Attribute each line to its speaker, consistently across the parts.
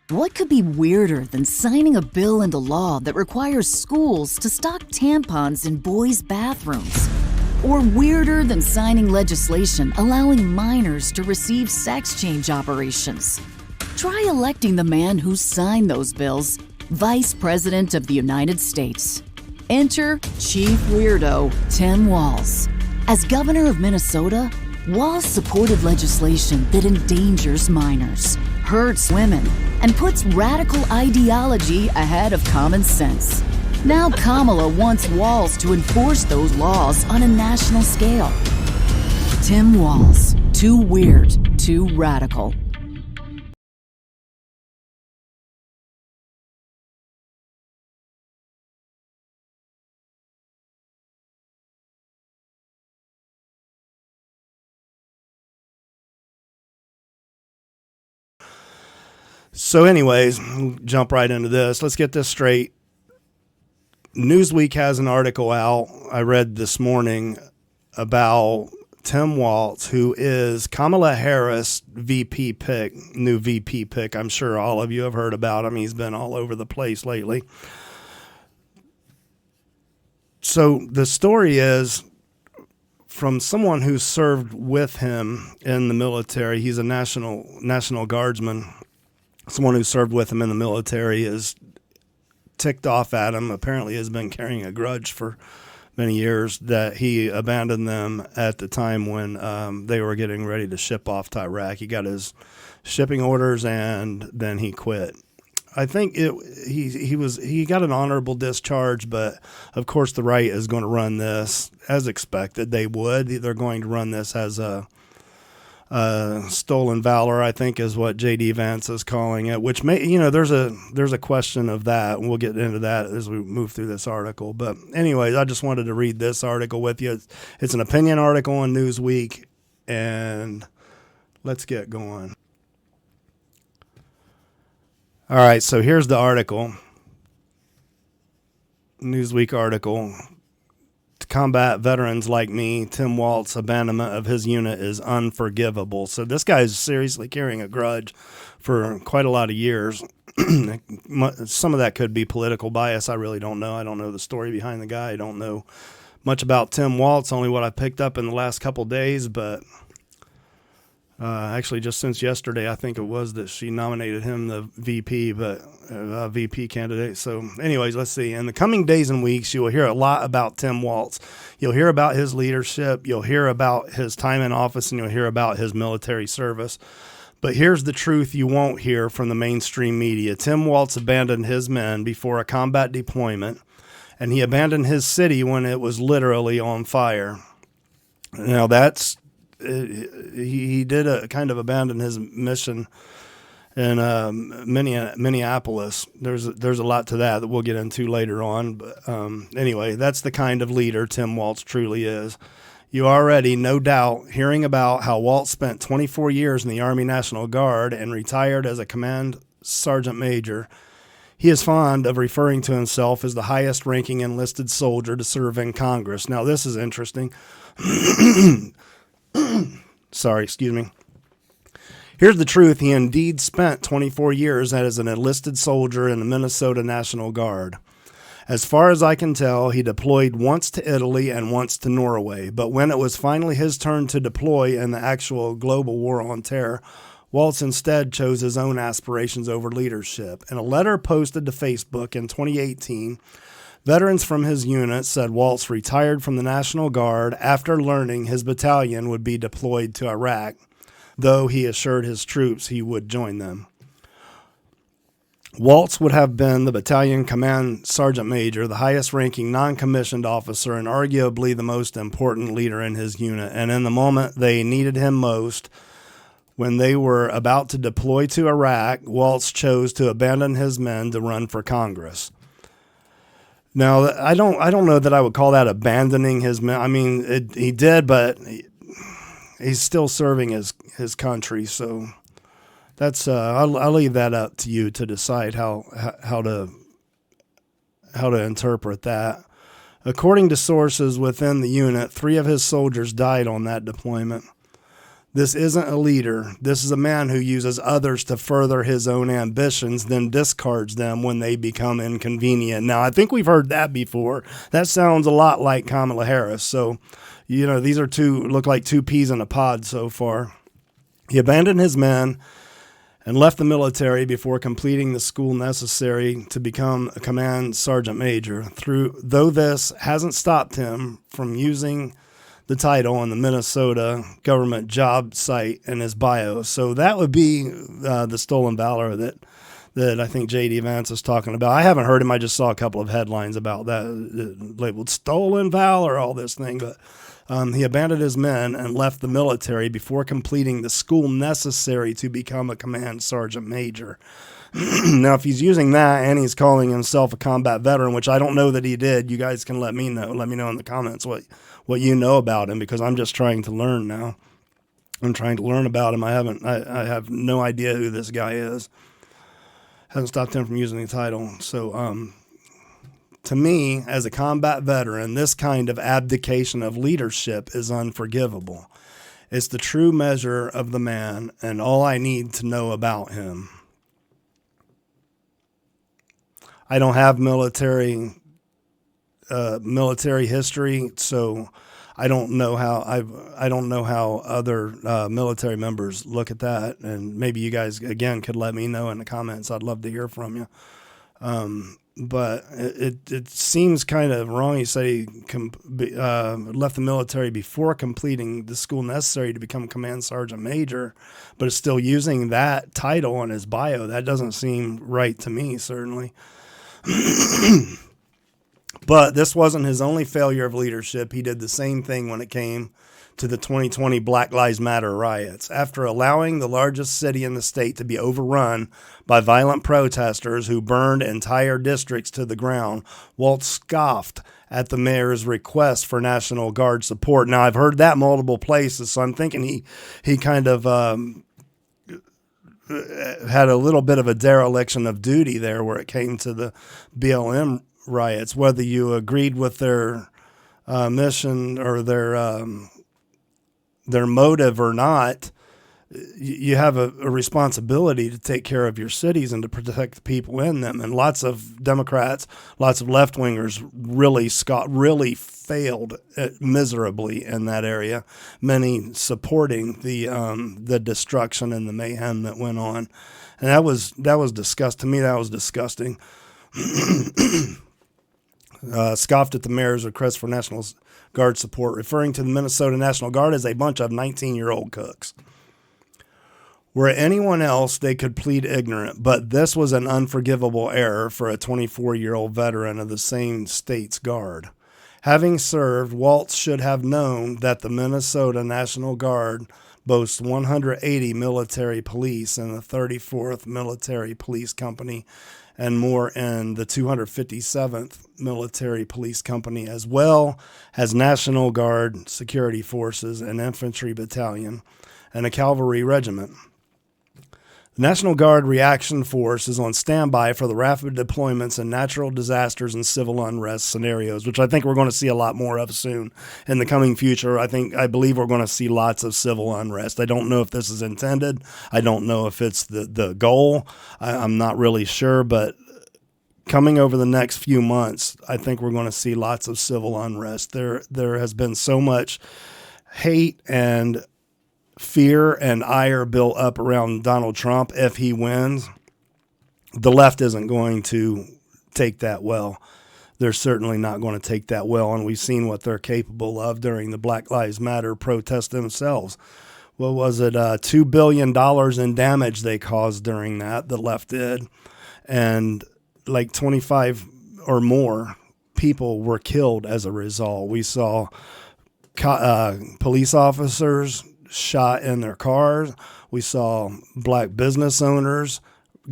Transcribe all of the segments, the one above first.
Speaker 1: What could be weirder than signing a bill into law that requires schools to stock tampons in boys' bathrooms? Or weirder than signing legislation allowing minors to receive sex change operations? Try electing the man who signed those bills Vice President of the United States. Enter Chief Weirdo Tim Waltz. As governor of Minnesota, Walz supported legislation that endangers minors, hurts women, and puts radical ideology ahead of common sense. Now Kamala wants Walz to enforce those laws on a national scale. Tim Waltz, too weird, too radical.
Speaker 2: So anyways, jump right into this. Let's get this straight. Newsweek has an article out I read this morning about Tim Waltz, who is Kamala Harris VP pick, new VP pick. I'm sure all of you have heard about him. He's been all over the place lately. So the story is from someone who served with him in the military. He's a National Guardsman. Someone who served with him in the military is ticked off at him, apparently has been carrying a grudge for many years that he abandoned them at the time when they were getting ready to ship off to Iraq. He got his shipping orders and then he quit. I think he got an honorable discharge, but of course the right is going to run this as expected. They would. They're going to run this as a stolen valor, I think, is what J.D. Vance is calling it, which may, there's a question of that, and we'll get into that as we move through this article. But anyways, I just wanted to read this article with you. It's an opinion article on Newsweek, and let's get going. All right, so here's the article. Newsweek article. To combat veterans like me, Tim Waltz abandonment of his unit is unforgivable. So this guy is seriously carrying a grudge for quite a lot of years. Some of that could be political bias. I really don't know. I don't know the story behind the guy. I don't know much about Tim Waltz, only what I picked up in the last couple days. But actually, just since yesterday, I think it was that she nominated him the VP, VP candidate. So anyways, let's see. In the coming days and weeks, you will hear a lot about Tim Waltz. You'll hear about his leadership. You'll hear about his time in office, and you'll hear about his military service. But here's the truth you won't hear from the mainstream media. Tim Waltz abandoned his men before a combat deployment, and he abandoned his city when it was literally on fire. Now that's... He did kind of abandon his mission in Minneapolis. There's a lot to that we'll get into later on. But anyway, that's the kind of leader Tim Waltz truly is. You already, no doubt, hearing about how Waltz spent 24 years in the Army National Guard and retired as a command sergeant major. He is fond of referring to himself as the highest-ranking enlisted soldier to serve in Congress. Now, this is interesting. Sorry, excuse me. Here's the truth. He indeed spent 24 years as an enlisted soldier in the Minnesota National Guard. As far as I can tell, he deployed once to Italy and once to Norway. But when it was finally his turn to deploy in the actual global war on terror, Waltz instead chose his own aspirations over leadership. In a letter posted to Facebook in 2018, veterans from his unit said Waltz retired from the National Guard after learning his battalion would be deployed to Iraq, though he assured his troops he would join them. Waltz would have been the battalion command sergeant major, the highest-ranking non-commissioned officer, and arguably the most important leader in his unit. And in the moment they needed him most, when they were about to deploy to Iraq, Waltz chose to abandon his men to run for Congress. Now, I don't know that I would call that abandoning his men. I mean, he did, but he's still serving his country. So that's I'll leave that up to you to decide how to interpret that. According to sources within the unit, 3 of his soldiers died on that deployment. This isn't a leader. This is a man who uses others to further his own ambitions, then discards them when they become inconvenient. Now, I think we've heard that before. That sounds a lot like Kamala Harris. So, these look like two peas in a pod so far. He abandoned his men and left the military before completing the school necessary to become a command sergeant major. Though this hasn't stopped him from using the title on the Minnesota government job site in his bio. So that would be the stolen valor that I think J.D. Vance is talking about. I haven't heard him. I just saw a couple of headlines about that, labeled stolen valor, all this thing. But he abandoned his men and left the military before completing the school necessary to become a command sergeant major. Now, if he's using that and he's calling himself a combat veteran, which I don't know that he did, you guys can let me know. Let me know in the comments what you know about him, because I'm just trying to learn now. I'm trying to learn about him. I have no idea who this guy is. Hasn't stopped him from using the title. So, to me, as a combat veteran, this kind of abdication of leadership is unforgivable. It's the true measure of the man and all I need to know about him. I don't have military history, so I don't know how other military members look at that, and maybe you guys again could let me know in the comments. I'd love to hear from you. But it seems kind of wrong. He said he left the military before completing the school necessary to become command sergeant major, but is still using that title on his bio. That doesn't seem right to me, certainly. But this wasn't his only failure of leadership. He did the same thing when it came to the 2020 Black Lives Matter riots. After allowing the largest city in the state to be overrun by violent protesters who burned entire districts to the ground, Waltz scoffed at the mayor's request for National Guard support. Now, I've heard that multiple places, so I'm thinking he kind of had a little bit of a dereliction of duty there where it came to the BLM riots. Whether you agreed with their mission or their motive or not, you have a responsibility to take care of your cities and to protect the people in them. And lots of Democrats, lots of left-wingers really failed miserably in that area, many supporting the destruction and the mayhem that went on. And that was disgusting. To me, that was disgusting. Scoffed at the mayor's request for National Guard support, referring to the Minnesota National Guard as a bunch of 19-year-old cooks. Were it anyone else, they could plead ignorant, but this was an unforgivable error for a 24-year-old veteran of the same state's Guard. Having served, Waltz should have known that the Minnesota National Guard boasts 180 military police in the 34th Military Police Company and more in the 257th Military Police Company, as well as National Guard security forces, an infantry battalion, and a cavalry regiment. The National Guard Reaction Force is on standby for the rapid deployments in natural disasters and civil unrest scenarios, which I think we're going to see a lot more of soon in the coming future. I believe we're going to see lots of civil unrest. I don't know if this is intended. I don't know if it's the goal. I'm not really sure, but coming over the next few months, I think we're going to see lots of civil unrest. There has been so much hate and fear and ire built up around Donald Trump. If he wins, the left isn't going to take that well. They're certainly not going to take that well, and we've seen what they're capable of during the Black Lives Matter protests themselves. What was it? $2 billion in damage they caused during that, the left did, and like 25 or more people were killed as a result. We saw police officers shot in their cars. We saw black business owners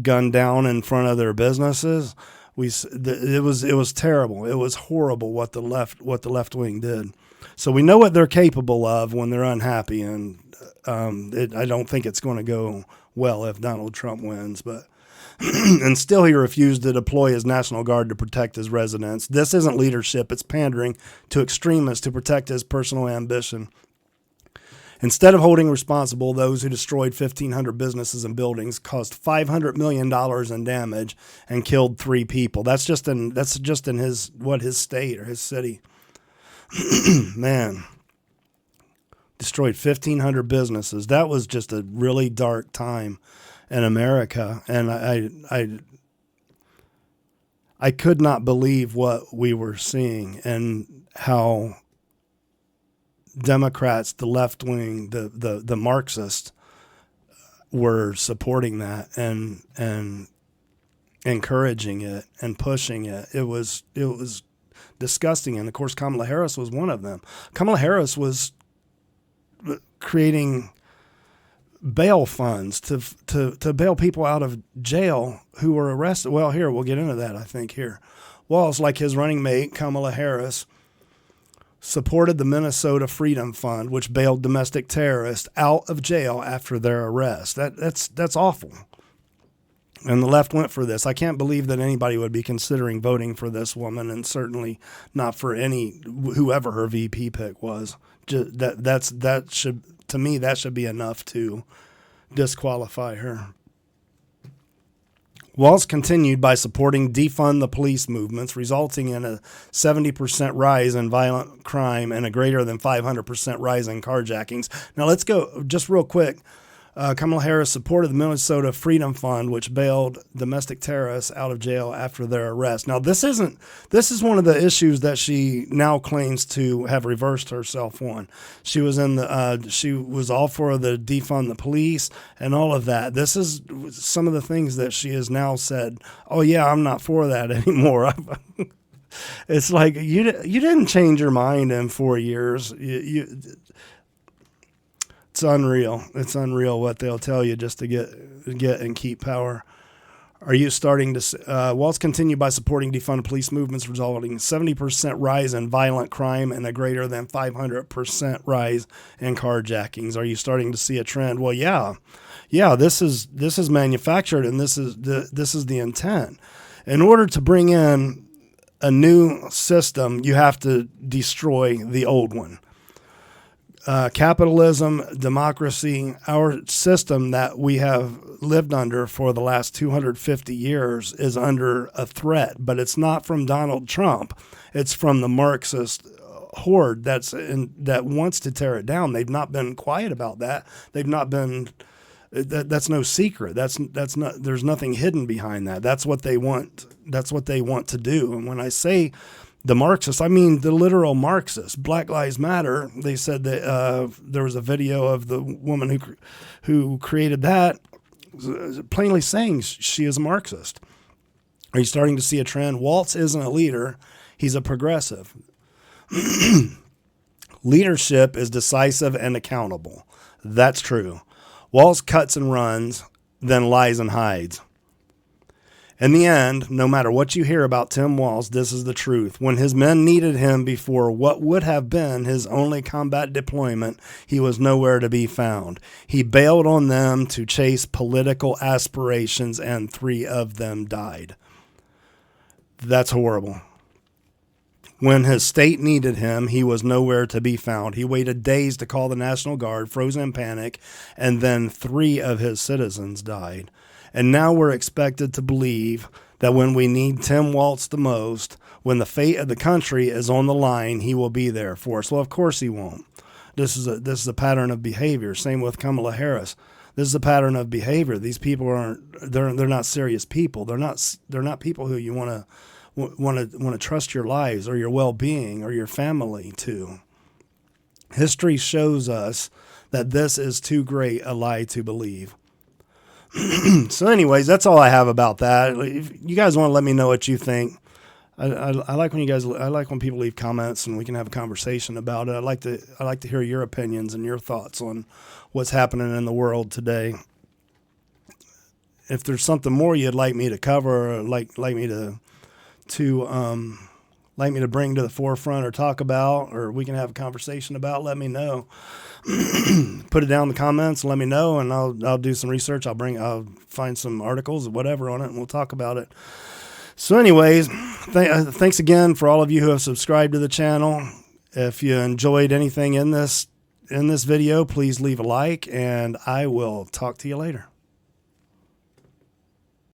Speaker 2: gunned down in front of their businesses. It was terrible. It was horrible what the left wing did. So we know what they're capable of when they're unhappy, and I don't think it's going to go well if Donald Trump wins. But and still he refused to deploy his National Guard to protect his residents. This isn't leadership. It's pandering to extremists to protect his personal ambition. Instead of holding responsible those who destroyed 1,500 businesses and buildings, caused $500 million in damage, and killed 3 people. That's just in his state or his city. Man, destroyed 1,500 businesses. That was just a really dark time in America, and I could not believe what we were seeing and how Democrats, the left wing, the Marxists were supporting that and encouraging it and pushing it. It was disgusting. And of course, Kamala Harris was one of them. Kamala Harris was creating bail funds to bail people out of jail who were arrested. Well, here, we'll get into that, I think, here. Walz, like his running mate, Kamala Harris, supported the Minnesota Freedom Fund, which bailed domestic terrorists out of jail after their arrest. That's awful. And the left went for this. I can't believe that anybody would be considering voting for this woman, and certainly not for whoever her VP pick was. That should be enough to disqualify her. Walz continued by supporting defund the police movements, resulting in a 70% rise in violent crime and a greater than 500% rise in carjackings. Now let's go just real quick. Kamala Harris supported the Minnesota Freedom Fund, which bailed domestic terrorists out of jail after their arrest. Now, this is one of the issues that she now claims to have reversed herself on. She was she was all for the defund the police and all of that. This is some of the things that she has now said, oh yeah, I'm not for that anymore. It's like, you didn't change your mind in 4 years. It's unreal. It's unreal what they'll tell you just to get and keep power. Are you starting to? Walz continued by supporting defund police movements, resulting in 70% rise in violent crime and a greater than 500% rise in carjackings. Are you starting to see a trend? Well, yeah. This is manufactured, and this is the intent. In order to bring in a new system, you have to destroy the old one. Capitalism, democracy, our system that we have lived under for the last 250 years is under a threat, but it's not from Donald Trump. It's from the Marxist horde that wants to tear it down. They've not been quiet about that. They've not been. That's no secret. That's not. There's nothing hidden behind that. That's what they want. That's what they want to do. And when I say the Marxists, I mean the literal Marxists. Black Lives Matter. They said that there was a video of the woman who created that, plainly saying she is a Marxist. Are you starting to see a trend? Waltz isn't a leader; he's a progressive. Leadership is decisive and accountable. That's true. Waltz cuts and runs, then lies and hides. In the end, no matter what you hear about Tim Waltz, this is the truth. When his men needed him before what would have been his only combat deployment, he was nowhere to be found. He bailed on them to chase political aspirations, and 3 of them died. That's horrible. When his state needed him, he was nowhere to be found. He waited days to call the National Guard, frozen in panic, and then 3 of his citizens died. And now we're expected to believe that when we need Tim Waltz the most, when the fate of the country is on the line, he will be there for us. Well, of course he won't. This is a pattern of behavior. Same with Kamala Harris. This is a pattern of behavior. These people they're not serious people. They're not people who you want to trust your lives or your well-being or your family to. History shows us that this is too great a lie to believe. So anyways, that's all I have about that. If you guys want to let me know what you think. I like when people leave comments and we can have a conversation about it. I like to hear your opinions and your thoughts on what's happening in the world today. If there's something more you'd like me to cover, or like me to bring to the forefront or talk about, or we can have a conversation about, let me know. Put it down in the comments, let me know, and I'll do some research. I'll find some articles or whatever on it, and we'll talk about it. So anyways, thanks again for all of you who have subscribed to the channel. If you enjoyed anything in this in this video, please leave a like, and I will talk to you later.